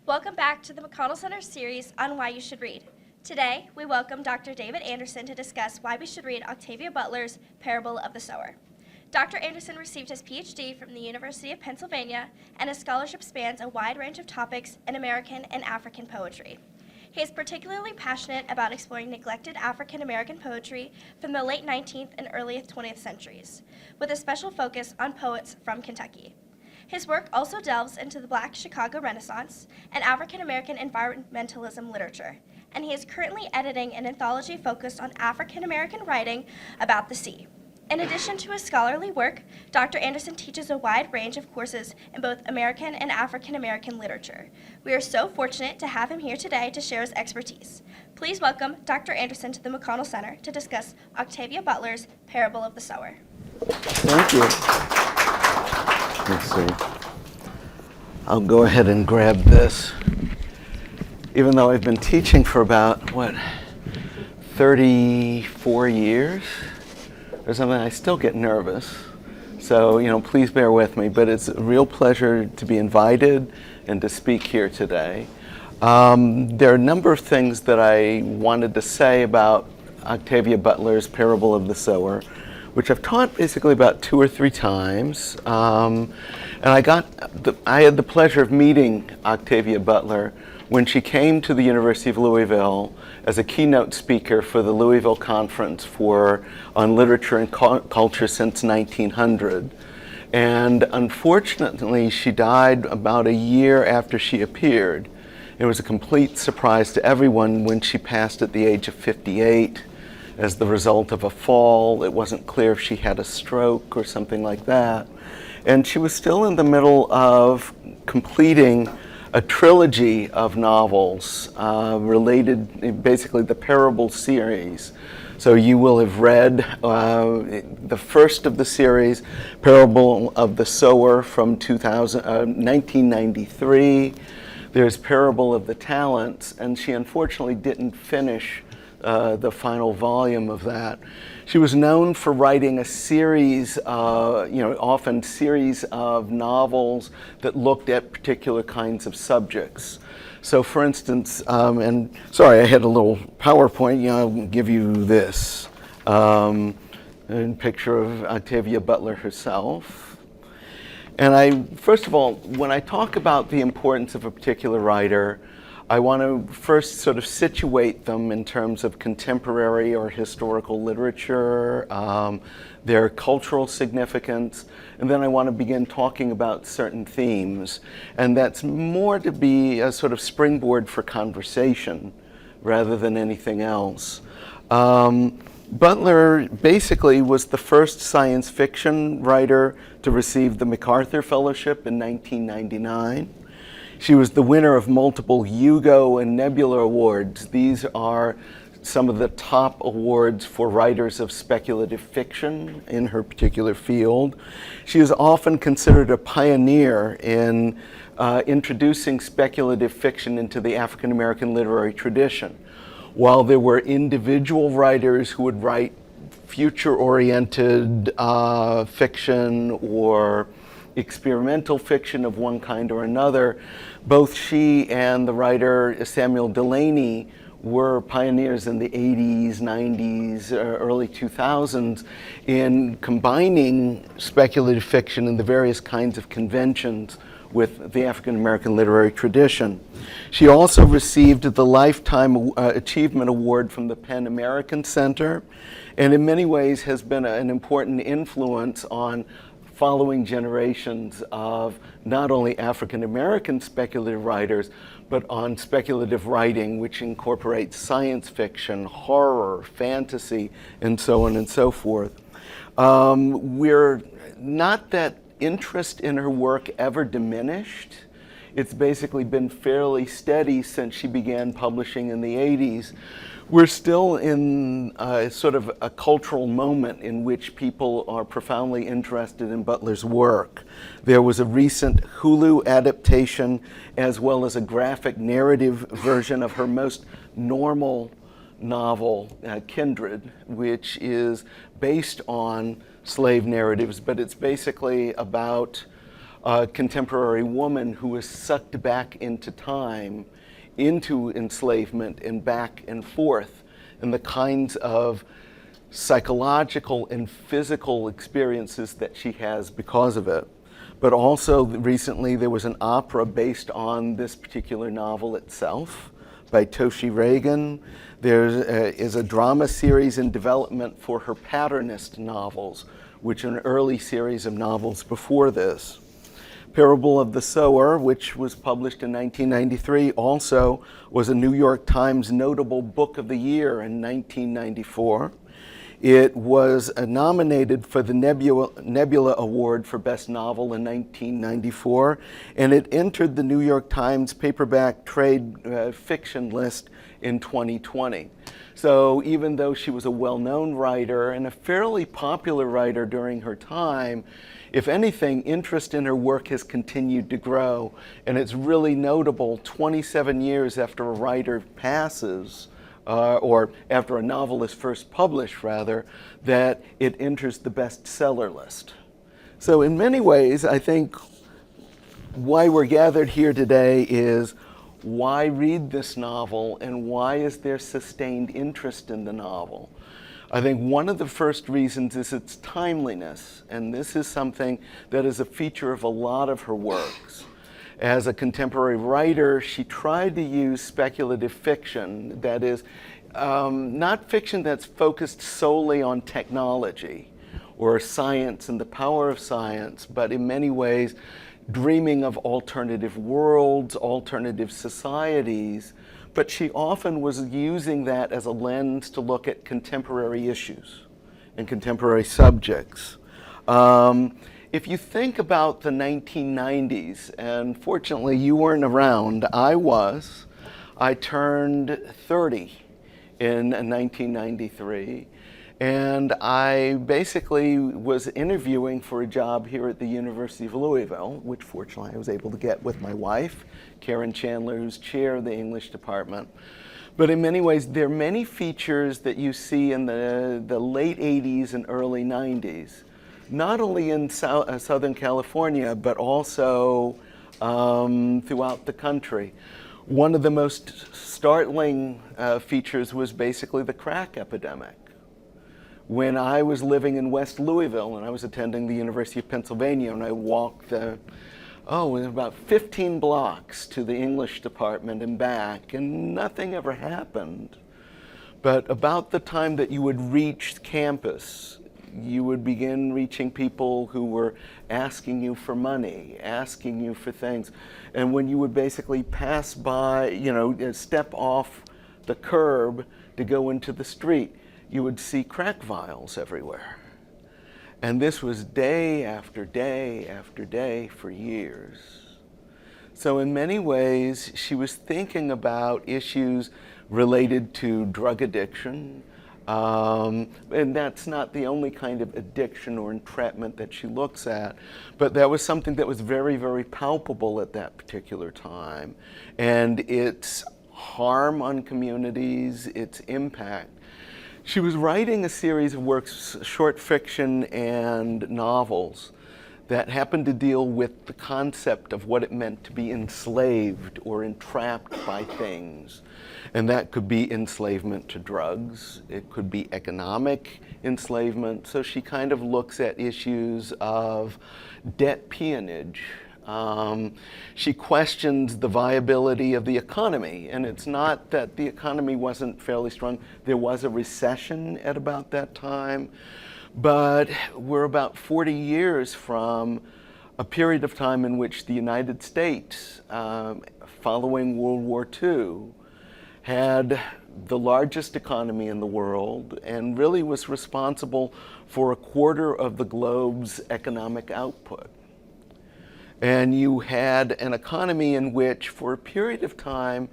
Welcome back to the McConnell Center series on Why You Should Read. Today, we welcome Dr. David Anderson to discuss why we should read Octavia Butler's Parable of the Sower. Dr. Anderson received his Ph.D. from the University of Pennsylvania, and his scholarship spans a wide range of topics in American and African poetry. He is particularly passionate about exploring neglected African American poetry from the late 19th and early 20th centuries, with a special focus on poets from Kentucky. His work also delves into the Black Chicago Renaissance and African American environmentalism literature, and he is currently editing an anthology focused on African American writing about the sea. In addition to his scholarly work, Dr. Anderson teaches a wide range of courses in both American and African American literature. We are so fortunate to have him here today to share his expertise. Please welcome Dr. Anderson to the McConnell Center to discuss Octavia Butler's Parable of the Sower. Thank you. Let's see. I'll go ahead and grab this. Even though I've been teaching for about, 34 years or something, I still get nervous. So, please bear with me, but it's a real pleasure to be invited and to speak here today. There are a number of things that I wanted to say about Octavia Butler's Parable of the Sower, which I've taught basically about 2 or 3 times. And I had the pleasure of meeting Octavia Butler when she came to the University of Louisville as a keynote speaker for the Louisville Conference on Literature and Culture since 1900. And unfortunately, she died about a year after she appeared. It was a complete surprise to everyone when she passed at the age of 58. As the result of a fall. It wasn't clear if she had a stroke or something like that. And she was still in the middle of completing a trilogy of novels related, basically the Parable series. So you will have read the first of the series, Parable of the Sower from 1993. There's Parable of the Talents, and she unfortunately didn't finish the final volume of that. She was known for writing a series, often series of novels that looked at particular kinds of subjects. So for instance, and sorry, I had a little PowerPoint, I'll give you this. A picture of Octavia Butler herself. And first of all, when I talk about the importance of a particular writer, I want to first sort of situate them in terms of contemporary or historical literature, their cultural significance, and then I want to begin talking about certain themes. And that's more to be a sort of springboard for conversation rather than anything else. Butler basically was the first science fiction writer to receive the MacArthur Fellowship in 1999. She was the winner of multiple Hugo and Nebula Awards. These are some of the top awards for writers of speculative fiction in her particular field. She is often considered a pioneer in introducing speculative fiction into the African American literary tradition. While there were individual writers who would write future-oriented fiction or experimental fiction of one kind or another, both she and the writer Samuel Delany were pioneers in the 80s, 90s, early 2000s in combining speculative fiction and the various kinds of conventions with the African American literary tradition. She also received the Lifetime Achievement Award from the PEN American Center, and in many ways has been an important influence on following generations of not only African American speculative writers, but on speculative writing, which incorporates science fiction, horror, fantasy, and so on and so forth. We're not that interest in her work ever diminished. It's basically been fairly steady since she began publishing in the 80s. We're still in sort of a cultural moment in which people are profoundly interested in Butler's work. There was a recent Hulu adaptation as well as a graphic narrative version of her most normal novel, Kindred, which is based on slave narratives, but it's basically about a contemporary woman who was sucked back into time, into enslavement, and back and forth, and the kinds of psychological and physical experiences that she has because of it. But also recently there was an opera based on this particular novel itself by Toshi Reagan. There is a drama series in development for her patternist novels, which are an early series of novels before this. Parable of the Sower, which was published in 1993, also was a New York Times notable book of the year in 1994. It was nominated for the Nebula Award for Best Novel in 1994, and it entered the New York Times paperback trade fiction list in 2020. So even though she was a well-known writer and a fairly popular writer during her time, if anything, interest in her work has continued to grow, and it's really notable 27 years after a writer passes, or after a novel is first published, rather, that it enters the bestseller list. So in many ways, I think why we're gathered here today is why read this novel and why is there sustained interest in the novel? I think one of the first reasons is its timeliness, and this is something that is a feature of a lot of her works. As a contemporary writer, she tried to use speculative fiction, that is, not fiction that's focused solely on technology or science and the power of science, but in many ways dreaming of alternative worlds, alternative societies, but she often was using that as a lens to look at contemporary issues and contemporary subjects. If you think about the 1990s, and fortunately you weren't around, I was. I turned 30 in 1993, and I basically was interviewing for a job here at the University of Louisville, which fortunately I was able to get with my wife, Karen Chandler, who's chair of the English department. But in many ways, there are many features that you see in the late 80s and early 90s. Not only in Southern California, but also throughout the country. One of the most startling features was basically the crack epidemic. When I was living in West Louisville and I was attending the University of Pennsylvania, and I walked about 15 blocks to the English department and back, and nothing ever happened. But about the time that you would reach campus, you would begin reaching people who were asking you for money, asking you for things. And when you would basically pass by, step off the curb to go into the street, you would see crack vials everywhere. And this was day after day after day for years. So in many ways, she was thinking about issues related to drug addiction, and that's not the only kind of addiction or entrapment that she looks at, but that was something that was very, very palpable at that particular time. And its harm on communities, its impact. She was writing a series of works, short fiction and novels, that happened to deal with the concept of what it meant to be enslaved or entrapped by things. And that could be enslavement to drugs, it could be economic enslavement. So she kind of looks at issues of debt peonage. She questions the viability of the economy, and it's not that the economy wasn't fairly strong. There was a recession at about that time, but we're about 40 years from a period of time in which the United States, following World War II, had the largest economy in the world and really was responsible for a quarter of the globe's economic output. And you had an economy in which, for a period of time,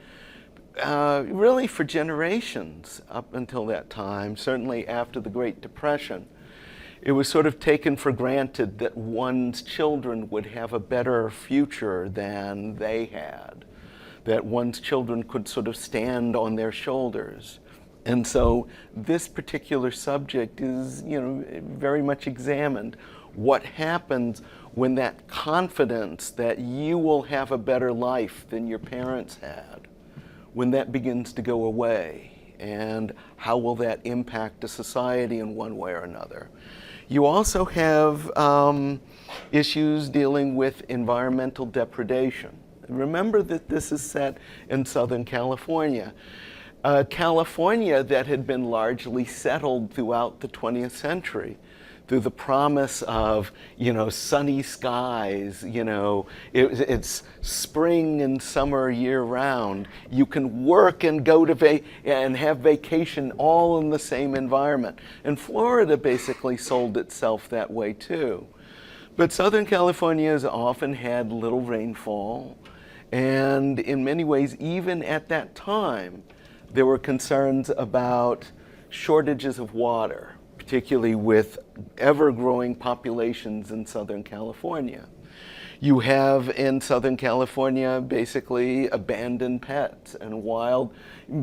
really for generations up until that time, certainly after the Great Depression, it was sort of taken for granted that one's children would have a better future than they had, that one's children could sort of stand on their shoulders. And so this particular subject is, very much examined. What happens when that confidence that you will have a better life than your parents had, when that begins to go away, and how will that impact a society in one way or another. You also have issues dealing with environmental depredation. Remember that this is set in Southern California. California that had been largely settled throughout the 20th century through the promise of, sunny skies, it's spring and summer year-round. You can work and go to and have vacation all in the same environment. And Florida basically sold itself that way too. But Southern California has often had little rainfall, and in many ways, even at that time, there were concerns about shortages of water, particularly with ever-growing populations in Southern California. You have in Southern California basically abandoned pets and wild,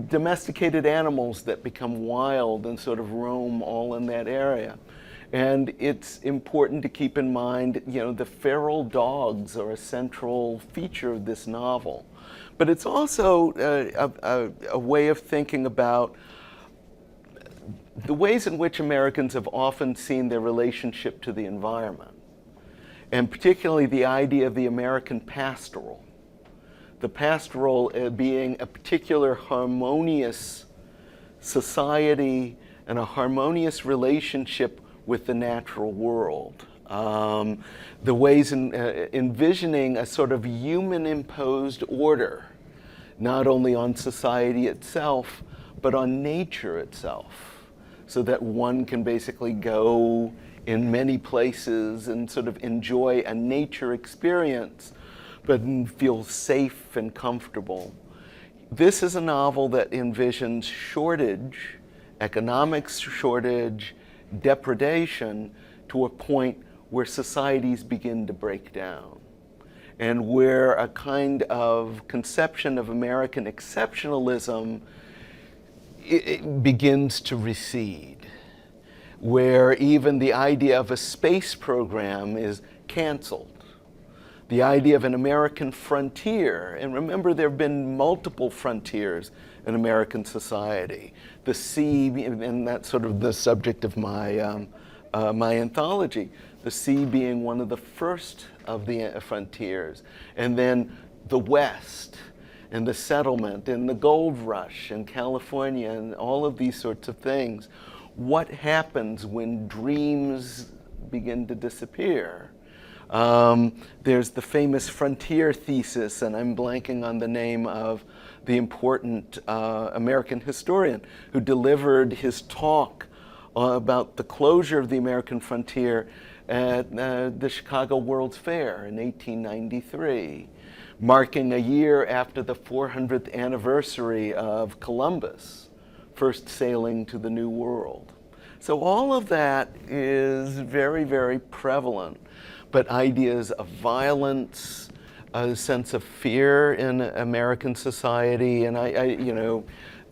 domesticated animals that become wild and sort of roam all in that area. And it's important to keep in mind, the feral dogs are a central feature of this novel. But it's also a way of thinking about the ways in which Americans have often seen their relationship to the environment, and particularly the idea of the American pastoral. The pastoral being a particular harmonious society and a harmonious relationship with the natural world. The ways in envisioning a sort of human-imposed order, not only on society itself, but on nature itself, so that one can basically go in many places and sort of enjoy a nature experience, but feel safe and comfortable. This is a novel that envisions shortage, economic shortage, depredation, to a point where societies begin to break down, and where a kind of conception of American exceptionalism it begins to recede, where even the idea of a space program is canceled. The idea of an American frontier, and remember there have been multiple frontiers in American society. The sea, and that's sort of the subject of my, my anthology, the sea being one of the first of the frontiers, and then the West, and the settlement, and the gold rush in California, and all of these sorts of things. What happens when dreams begin to disappear? There's the famous frontier thesis, and I'm blanking on the name of the important American historian who delivered his talk about the closure of the American frontier at the Chicago World's Fair in 1893, marking a year after the 400th anniversary of Columbus first sailing to the New World. So all of that is very, very prevalent, but ideas of violence, a sense of fear in American society, and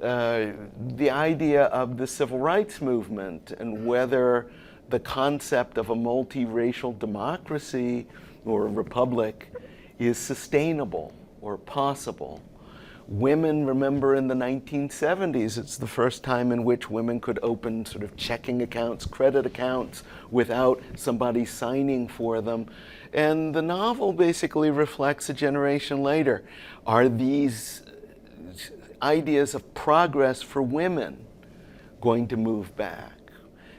the idea of the civil rights movement and whether the concept of a multiracial democracy or a republic is sustainable or possible. Women, remember in the 1970s, it's the first time in which women could open sort of checking accounts, credit accounts, without somebody signing for them. And the novel basically reflects a generation later. Are these ideas of progress for women going to move back?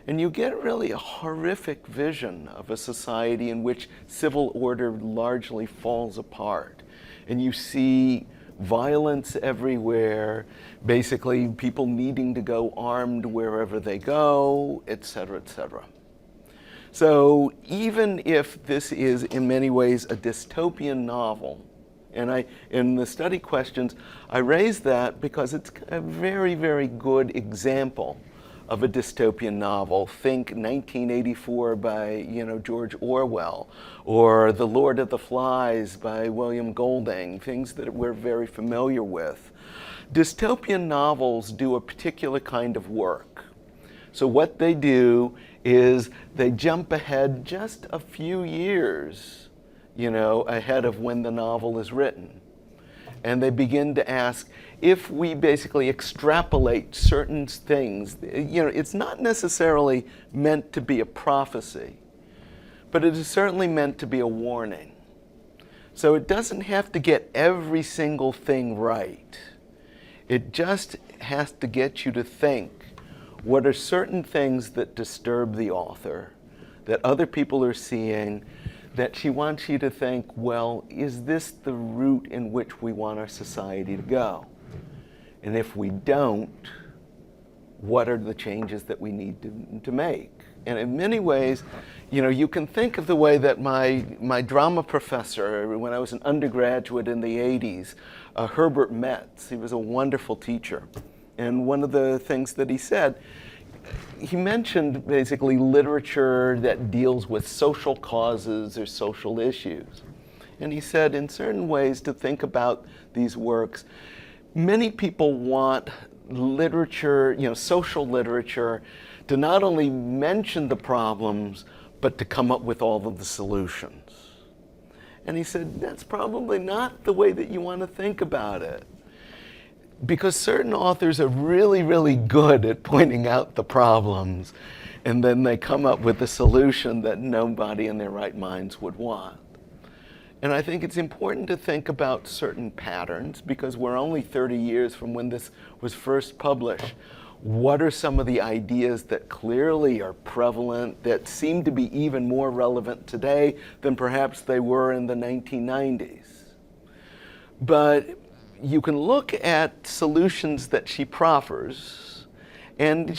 And you get really a horrific vision of a society in which civil order largely falls apart. And you see violence everywhere, basically people needing to go armed wherever they go, et cetera, et cetera. So even if this is in many ways a dystopian novel, and in the study questions, I raise that because it's a very, very good example of a dystopian novel. Think 1984 by George Orwell, or The Lord of the Flies by William Golding, things that we're very familiar with. Dystopian novels do a particular kind of work. So what they do is they jump ahead just a few years, ahead of when the novel is written. And they begin to ask, if we basically extrapolate certain things, it's not necessarily meant to be a prophecy, but it is certainly meant to be a warning. So it doesn't have to get every single thing right. It just has to get you to think, what are certain things that disturb the author, that other people are seeing, that she wants you to think, well, is this the route in which we want our society to go? And if we don't, what are the changes that we need to make? And in many ways, you can think of the way that my drama professor, when I was an undergraduate in the 80s, Herbert Metz, he was a wonderful teacher. And one of the things that he said, he mentioned basically literature that deals with social causes or social issues. And he said, in certain ways, to think about these works, many people want literature, social literature, to not only mention the problems, but to come up with all of the solutions. And he said, that's probably not the way that you want to think about it. Because certain authors are really, really good at pointing out the problems, and then they come up with a solution that nobody in their right minds would want. And I think it's important to think about certain patterns, because we're only 30 years from when this was first published. What are some of the ideas that clearly are prevalent, that seem to be even more relevant today than perhaps they were in the 1990s? But you can look at solutions that she proffers, and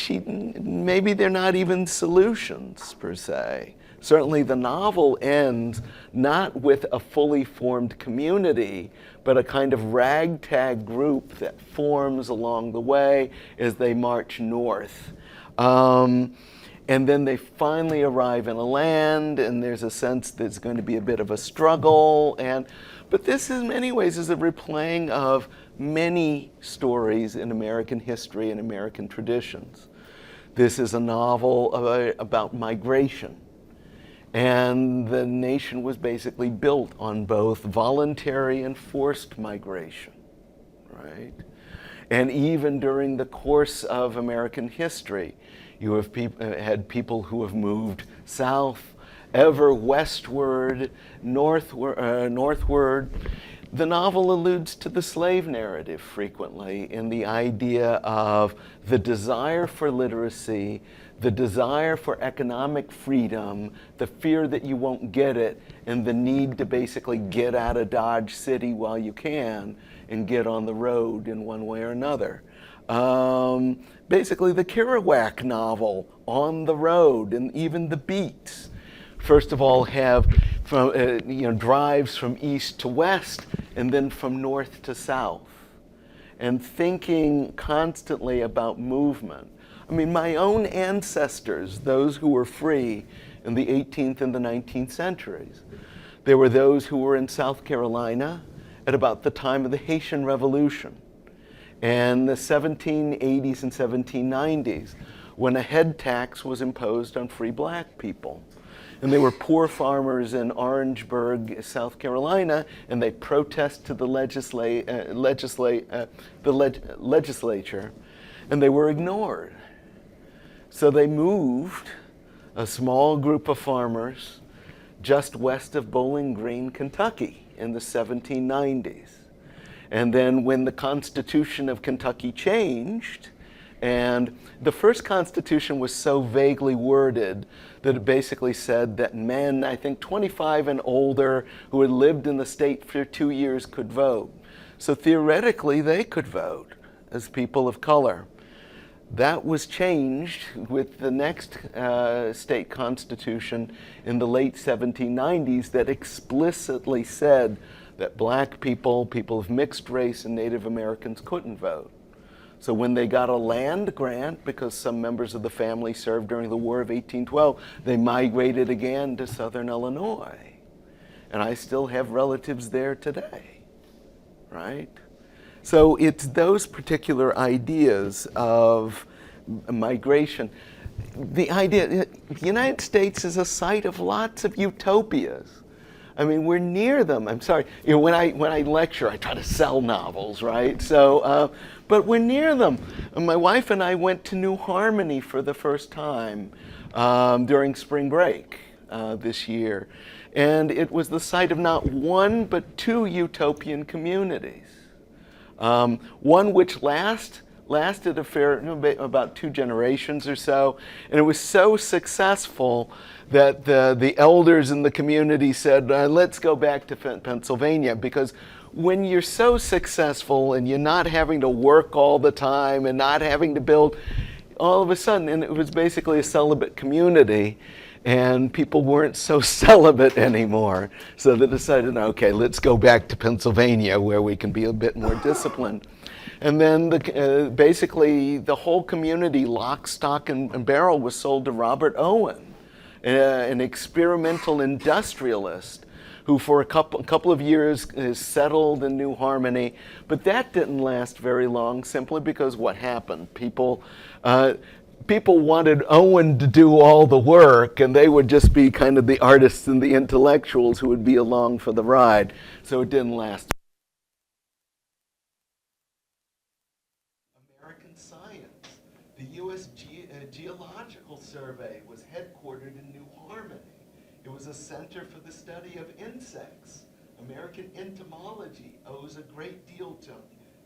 maybe they're not even solutions per se. Certainly the novel ends not with a fully formed community, but a kind of ragtag group that forms along the way as they march north. And then they finally arrive in a land, and there's a sense there's going to be a bit of a struggle. But this, in many ways, is a replaying of many stories in American history and American traditions. This is a novel about migration. And the nation was basically built on both voluntary and forced migration, right? And even during the course of American history, you have had people who have moved south, ever westward, northward. The novel alludes to the slave narrative frequently in the idea of the desire for literacy, the desire for economic freedom, the fear that you won't get it, and the need to basically get out of Dodge City while you can and get on the road in one way or another. Basically the Kerouac novel, On the Road, and even the Beats, first of all have drives from east to west and then from north to south, and thinking constantly about movement. I mean, my own ancestors, those who were free in the 18th and the 19th centuries, there were those who were in South Carolina at about the time of the Haitian Revolution, and the 1780s and 1790s, when a head tax was imposed on free black people. And they were poor farmers in Orangeburg, South Carolina, and they protested to the legislature, and they were ignored. So they moved a small group of farmers just west of Bowling Green, Kentucky in the 1790s. And then when the Constitution of Kentucky changed, and the first Constitution was so vaguely worded that it basically said that men, I think 25 and older, who had lived in the state for 2 years could vote. So theoretically, they could vote as people of color. That was changed with the next state constitution in the late 1790s that explicitly said that black people, people of mixed race, and Native Americans couldn't vote. So when they got a land grant, because some members of the family served during the War of 1812, they migrated again to Southern Illinois. And I still have relatives there today, right? So it's those particular ideas of migration. the idea, the United States is a site of lots of utopias. I mean, we're near them. I'm sorry. When I lecture, I try to sell novels, right? So, but we're near them. My wife and I went to New Harmony for the first time during spring break this year, and it was the site of not one but two utopian communities. One which lasted about 2 generations or so, and it was so successful that the elders in the community said, let's go back to Pennsylvania, because when you're so successful and you're not having to work all the time and not having to build, all of a sudden, and it was basically a celibate community, and people weren't so celibate anymore. So they decided, okay, let's go back to Pennsylvania where we can be a bit more disciplined. And then basically the whole community, lock, stock, and barrel, was sold to Robert Owen, an experimental industrialist who for a couple of years settled in New Harmony. But that didn't last very long, simply because what happened? People wanted Owen to do all the work, and they would just be kind of the artists and the intellectuals who would be along for the ride. So it didn't last. American science. The U.S. Geological Survey was headquartered in New Harmony. It was a center for the study of insects. American entomology owes a great deal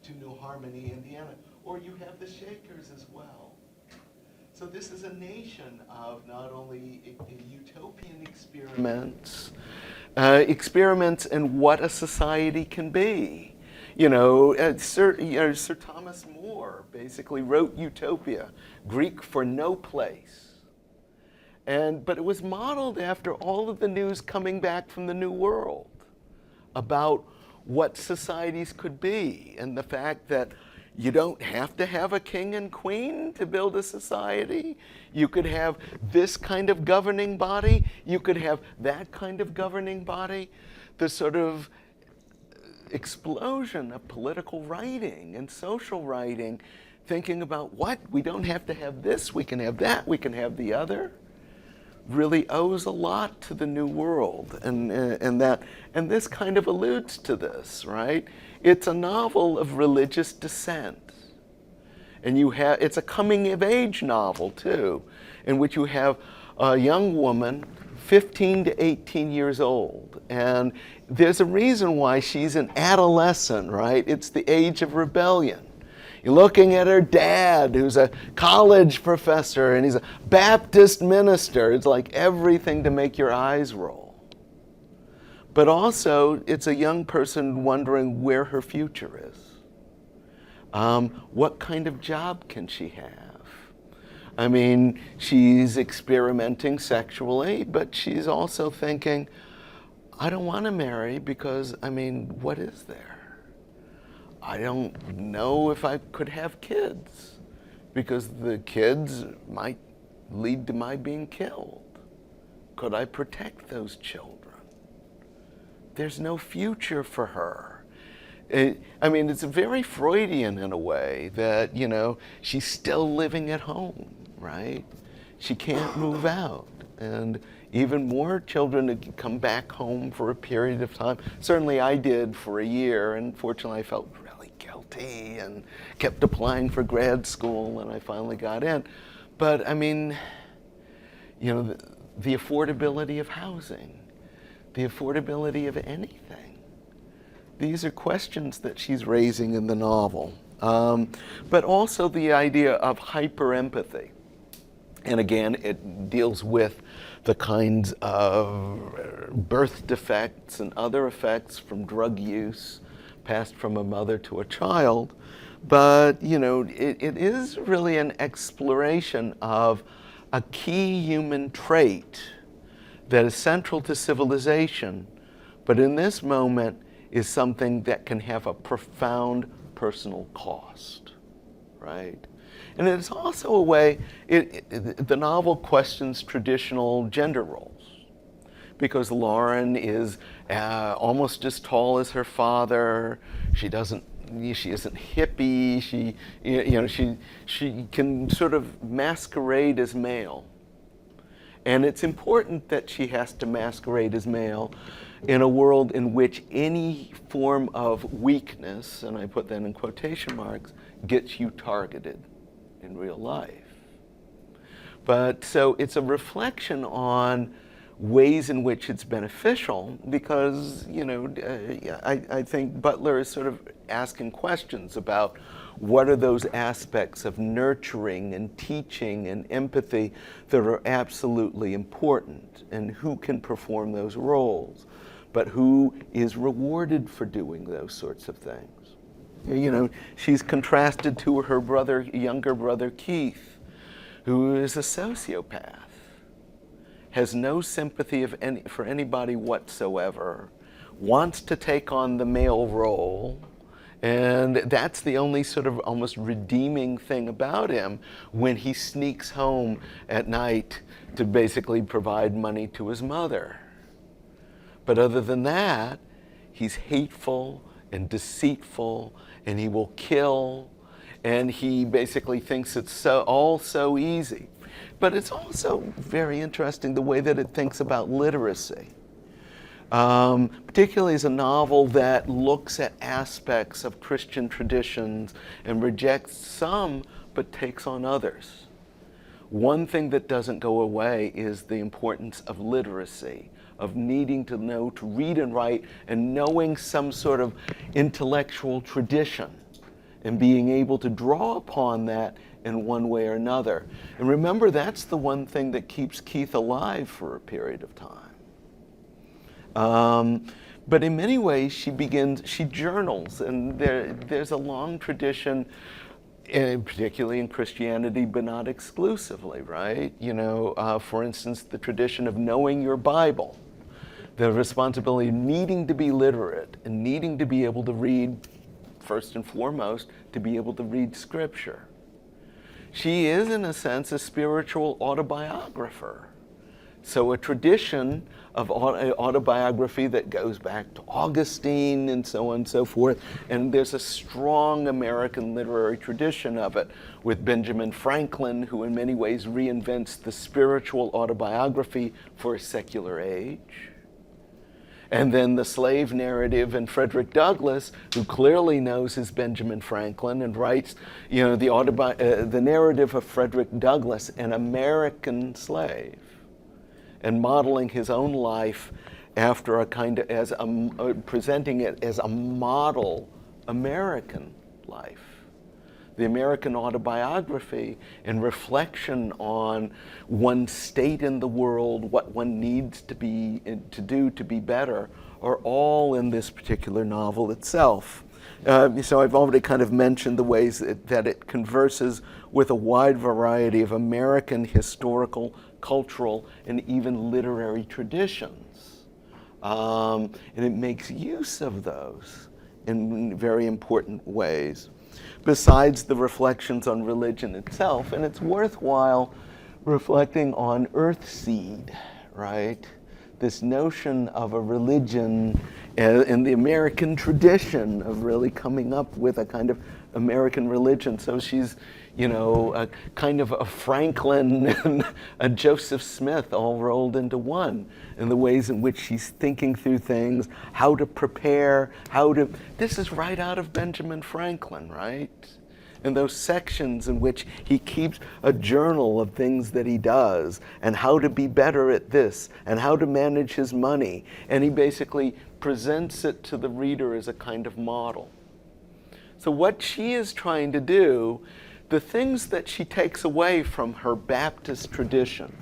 to New Harmony, Indiana. Or you have the Shakers as well. So this is a nation of not only utopian experiments in what a society can be. Sir Thomas More basically wrote Utopia, Greek for no place. But it was modeled after all of the news coming back from the New World about what societies could be, and the fact that you don't have to have a king and queen to build a society. You could have this kind of governing body. You could have that kind of governing body. The sort of explosion of political writing and social writing, thinking about what? We don't have to have this, we can have that, we can have the other, really owes a lot to the New World. And this kind of alludes to this, right? It's a novel of religious dissent. And it's a coming of age novel too, in which you have a young woman, 15 to 18 years old. And there's a reason why she's an adolescent, right? It's the age of rebellion. You're looking at her dad, who's a college professor, and he's a Baptist minister. It's like everything to make your eyes roll. But also, it's a young person wondering where her future is. What kind of job can she have? I mean, she's experimenting sexually, but she's also thinking, I don't want to marry because, what is there? I don't know if I could have kids, because the kids might lead to my being killed. Could I protect those children? There's no future for her. It's very Freudian in a way that, she's still living at home, right? She can't move out. And even more children had come back home for a period of time. Certainly I did for a year, and fortunately I felt really guilty and kept applying for grad school, and I finally got in. But the affordability of housing, the affordability of anything. These are questions that she's raising in the novel. But also the idea of hyper-empathy. And again, it deals with the kinds of birth defects and other effects from drug use passed from a mother to a child. But, it is really an exploration of a key human trait that is central to civilization, but in this moment is something that can have a profound personal cost, right? And it's also a way, the novel questions traditional gender roles, because Lauren is almost as tall as her father. She doesn't she isn't hippie. She can sort of masquerade as male. And it's important that she has to masquerade as male in a world in which any form of weakness, and I put that in quotation marks, gets you targeted in real life. But so it's a reflection on ways in which it's beneficial because, I think Butler is sort of asking questions about what are those aspects of nurturing and teaching and empathy that are absolutely important, and who can perform those roles, but who is rewarded for doing those sorts of things. She's contrasted to her younger brother Keith, who is a sociopath, has no sympathy for anybody whatsoever, wants to take on the male role, and that's the only sort of almost redeeming thing about him when he sneaks home at night to basically provide money to his mother. But other than that, he's hateful and deceitful, and he will kill, and he basically thinks it's all so easy. But it's also very interesting the way that it thinks about literacy. Particularly as a novel that looks at aspects of Christian traditions and rejects some but takes on others. One thing that doesn't go away is the importance of literacy, of needing to know to read and write and knowing some sort of intellectual tradition and being able to draw upon that in one way or another. And remember, that's the one thing that keeps Keith alive for a period of time. But in many ways, she journals, and there's a long tradition, particularly in Christianity, but not exclusively, right? For instance, the tradition of knowing your Bible, the responsibility of needing to be literate and needing to be able to read, first and foremost, to be able to read Scripture. She is, in a sense, a spiritual autobiographer. So a tradition of autobiography that goes back to Augustine and so on and so forth. And there's a strong American literary tradition of it with Benjamin Franklin, who in many ways reinvents the spiritual autobiography for a secular age. And then the slave narrative in Frederick Douglass, who clearly knows his Benjamin Franklin and writes, the narrative of Frederick Douglass, an American slave, and modeling his own life after presenting it as a model American life. The American autobiography and reflection on one's state in the world, what one needs to do to be better, are all in this particular novel itself. So I've already kind of mentioned the ways that it converses with a wide variety of American historical, cultural, and even literary traditions. And it makes use of those in very important ways, besides the reflections on religion itself. And it's worthwhile reflecting on Earthseed, right? This notion of a religion in the American tradition of really coming up with a kind of American religion. So she's, a kind of a Franklin and a Joseph Smith all rolled into one, in the ways in which she's thinking through things, how to prepare, this is right out of Benjamin Franklin, right? In those sections in which he keeps a journal of things that he does, and how to be better at this, and how to manage his money. And he basically presents it to the reader as a kind of model. So what she is trying to do, the things that she takes away from her Baptist tradition,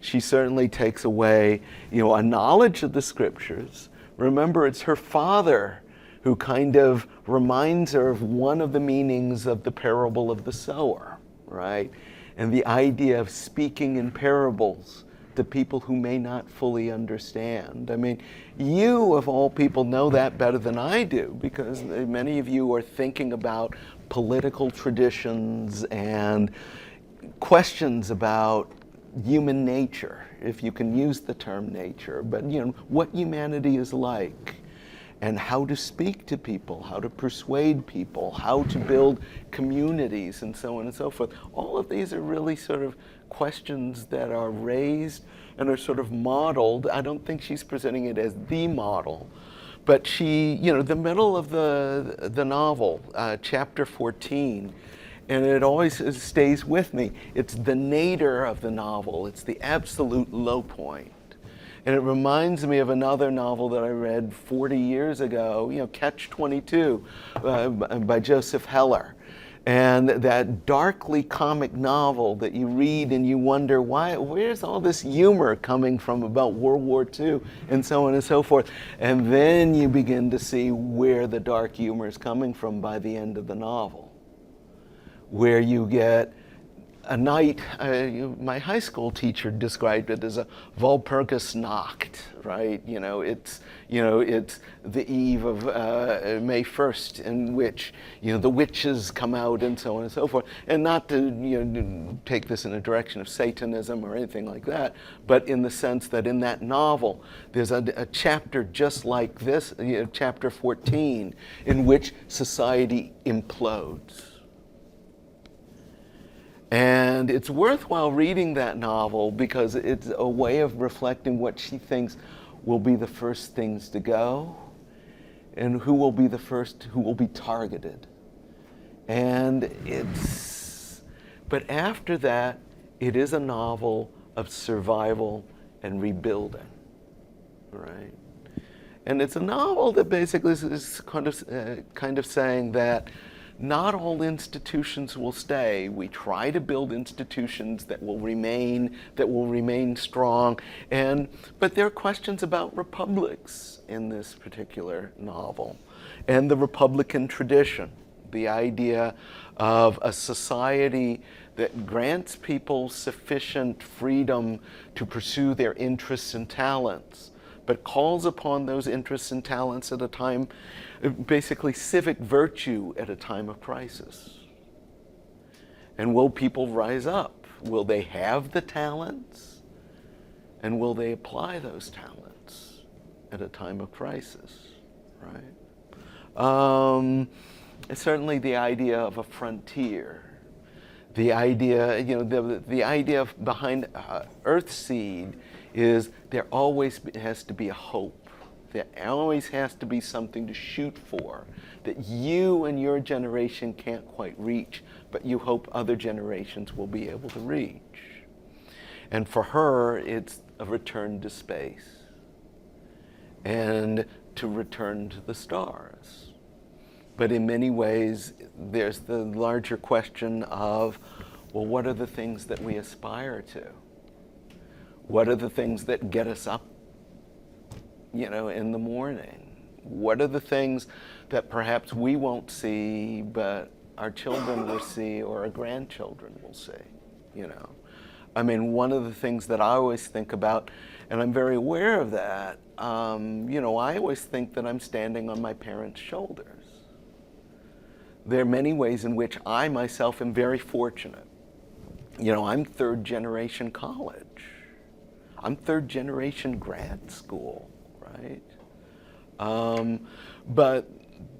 she certainly takes away, a knowledge of the Scriptures. Remember, it's her father who kind of reminds her of one of the meanings of the parable of the sower, right? And the idea of speaking in parables to people who may not fully understand. I mean, you of all people know that better than I do, because many of you are thinking about political traditions and questions about human nature, if you can use the term nature, but what humanity is like. and how to speak to people, how to persuade people, how to build communities, and so on and so forth. All of these are really sort of questions that are raised and are sort of modeled. I don't think she's presenting it as the model, but she, the middle of the novel, chapter 14, and it always stays with me. It's the nadir of the novel. It's the absolute low point. And it reminds me of another novel that I read 40 years ago, Catch-22 by Joseph Heller. And that darkly comic novel that you read and you wonder, where's all this humor coming from about World War II and so on and so forth. And then you begin to see where the dark humor is coming from by the end of the novel, where you get a night, my high school teacher described it as a Walpurgis Nacht, right? It's the eve of May 1st, in which the witches come out and so on and so forth. And not to take this in a direction of Satanism or anything like that, but in the sense that in that novel there's a chapter just like this, chapter 14, in which society implodes. And it's worthwhile reading that novel because it's a way of reflecting what she thinks will be the first things to go and who will be the first who will be targeted. But after that, it is a novel of survival and rebuilding, right? And it's a novel that basically is kind of saying that not all institutions will stay. We try to build institutions that will remain strong. But there are questions about republics in this particular novel, and the Republican tradition, the idea of a society that grants people sufficient freedom to pursue their interests and talents, but calls upon those interests and talents at a time, basically civic virtue at a time of crisis. And will people rise up? Will they have the talents? And will they apply those talents at a time of crisis, right? Certainly the idea of a frontier, the idea, the idea behind Earthseed is there always has to be a hope. There always has to be something to shoot for that you and your generation can't quite reach, but you hope other generations will be able to reach. And for her, it's a return to space and to return to the stars. But in many ways, there's the larger question of, well, what are the things that we aspire to? What are the things that get us up, in the morning? What are the things that perhaps we won't see, but our children will see or our grandchildren will see, one of the things that I always think about, and I'm very aware of that, I always think that I'm standing on my parents' shoulders. There are many ways in which I myself am very fortunate. I'm third generation college. I'm third generation grad school, right? But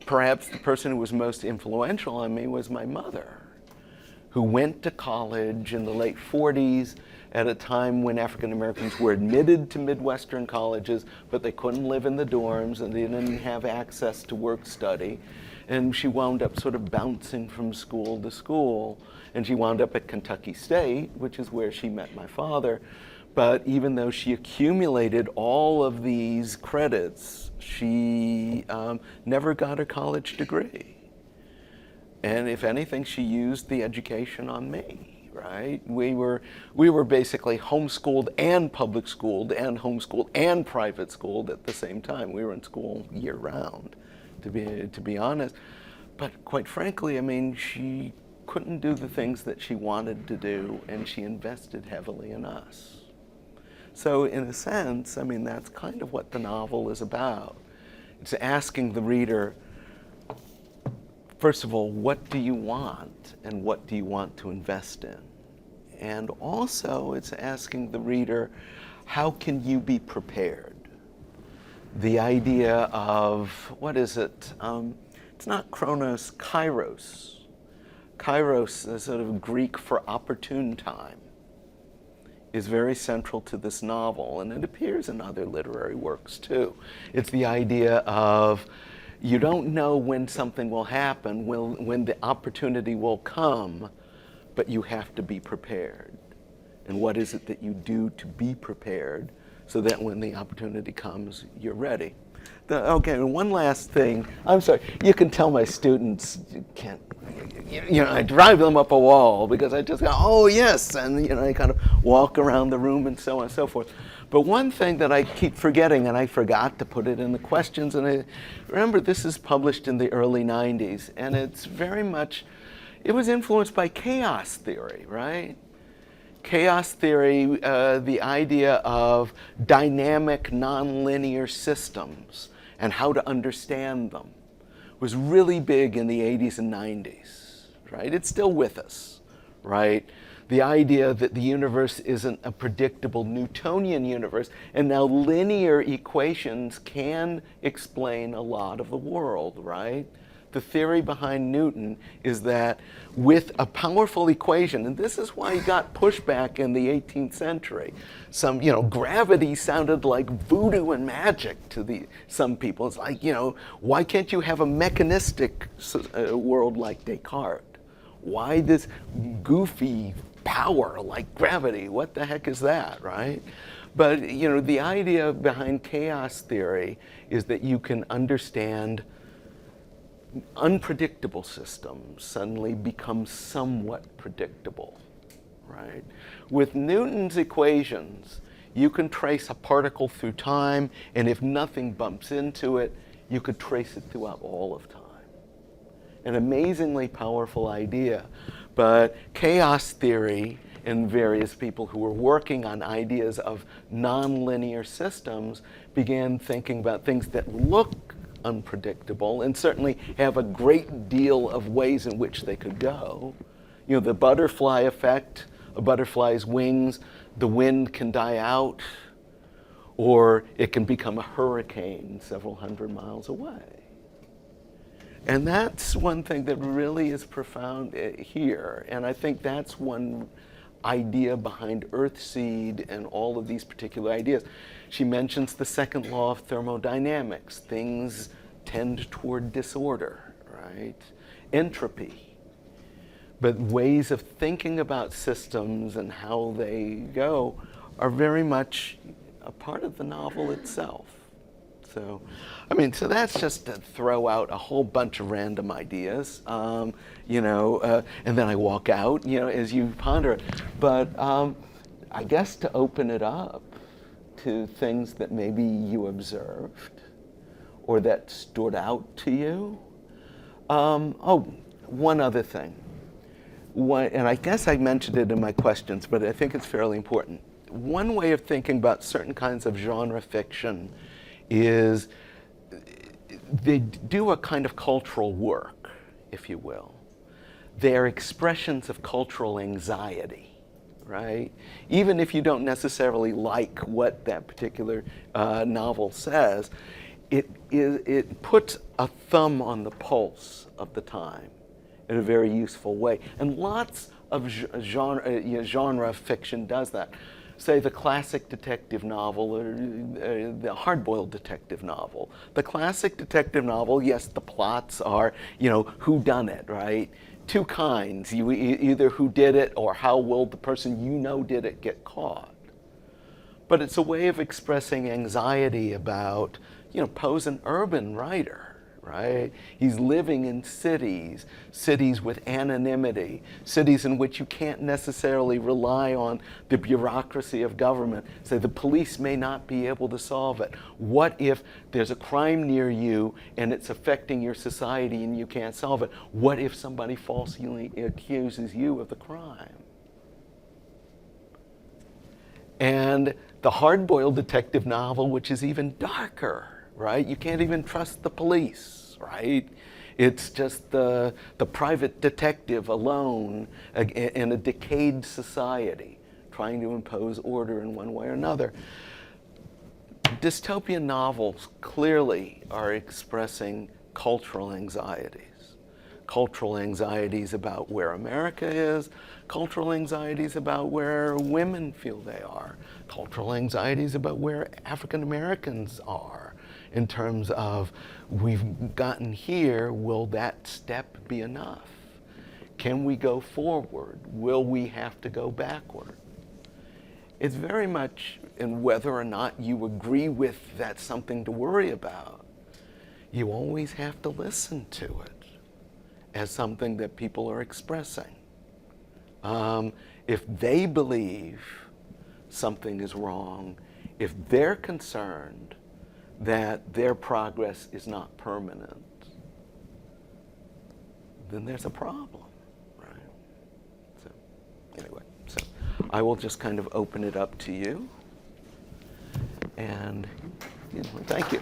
perhaps the person who was most influential on me was my mother, who went to college in the late 40s at a time when African Americans were admitted to Midwestern colleges, but they couldn't live in the dorms and they didn't have access to work study. And she wound up sort of bouncing from school to school. And she wound up at Kentucky State, which is where she met my father. But even though she accumulated all of these credits, she never got a college degree. And if anything, she used the education on me, right? We were basically homeschooled and public schooled and homeschooled and private schooled at the same time. We were in school year round, to be honest. But quite frankly, she couldn't do the things that she wanted to do, and she invested heavily in us. So in a sense, that's kind of what the novel is about. It's asking the reader, first of all, what do you want and what do you want to invest in? And also it's asking the reader, how can you be prepared? the idea of, what is it? It's not chronos, kairos. Kairos is sort of Greek for opportune time, is very central to this novel, and it appears in other literary works too. It's the idea of you don't know when something will happen, when the opportunity will come, but you have to be prepared. And what is it that you do to be prepared so that when the opportunity comes, you're ready? Okay, one last thing. I'm sorry, you can tell my students can't, I drive them up a wall because I just go, oh yes, and I kind of walk around the room and so on and so forth. But one thing that I keep forgetting, and I forgot to put it in the questions, and I remember this is published in the early 90s, and it's very much, it was influenced by chaos theory, right? Chaos theory, the idea of dynamic, nonlinear systems and how to understand them was really big in the 80s and 90s, right? It's still with us, right? The idea that the universe isn't a predictable Newtonian universe, and now linear equations can explain a lot of the world, right? The theory behind Newton is that with a powerful equation, and this is why he got pushback in the 18th century. Some, gravity sounded like voodoo and magic to some people. It's like, why can't you have a mechanistic world like Descartes? Why this goofy power like gravity? What the heck is that, right? But, the idea behind chaos theory is that you can understand unpredictable systems suddenly become somewhat predictable, right? With Newton's equations, you can trace a particle through time, and if nothing bumps into it, you could trace it throughout all of time. An amazingly powerful idea, but chaos theory and various people who were working on ideas of nonlinear systems began thinking about things that look unpredictable and certainly have a great deal of ways in which they could go. The butterfly effect, a butterfly's wings, the wind can die out, or it can become a hurricane several hundred miles away. And that's one thing that really is profound here, and I think that's one idea behind Earthseed and all of these particular ideas. She mentions the second law of thermodynamics. Things tend toward disorder, right? Entropy. But ways of thinking about systems and how they go are very much a part of the novel itself. So that's just to throw out a whole bunch of random ideas, and then I walk out, as you ponder it. But I guess to open it up to things that maybe you observed or that stood out to you. One other thing. And I guess I mentioned it in my questions, but I think it's fairly important. One way of thinking about certain kinds of genre fiction is they do a kind of cultural work, if you will. They're expressions of cultural anxiety, right? Even if you don't necessarily like what that particular novel says, it puts a thumb on the pulse of the time in a very useful way. And lots of genre fiction does that. Say the classic detective novel or the hard-boiled detective novel. The classic detective novel, yes, the plots are, who done it, right? Two kinds, either who did it or how will the person did it get caught. But it's a way of expressing anxiety about, Poe's an urban writer, right? He's living in cities with anonymity, cities in which you can't necessarily rely on the bureaucracy of government. Say the police may not be able to solve it. What if there's a crime near you and it's affecting your society and you can't solve it? What if somebody falsely accuses you of the crime? And the hard-boiled detective novel, which is even darker, right? You can't even trust the police, right? It's just the private detective alone in a decayed society trying to impose order in one way or another. dystopian novels clearly are expressing cultural anxieties. Cultural anxieties about where America is, cultural anxieties about where women feel they are, cultural anxieties about where African Americans are in terms of, we've gotten here, will that step be enough? Can we go forward? Will we have to go backward? It's very much in whether or not you agree with that's something to worry about. You always have to listen to it as something that people are expressing. If they believe something is wrong, if they're concerned that their progress is not permanent, then there's a problem, right? So anyway, so I will just kind of open it up to you. And thank you.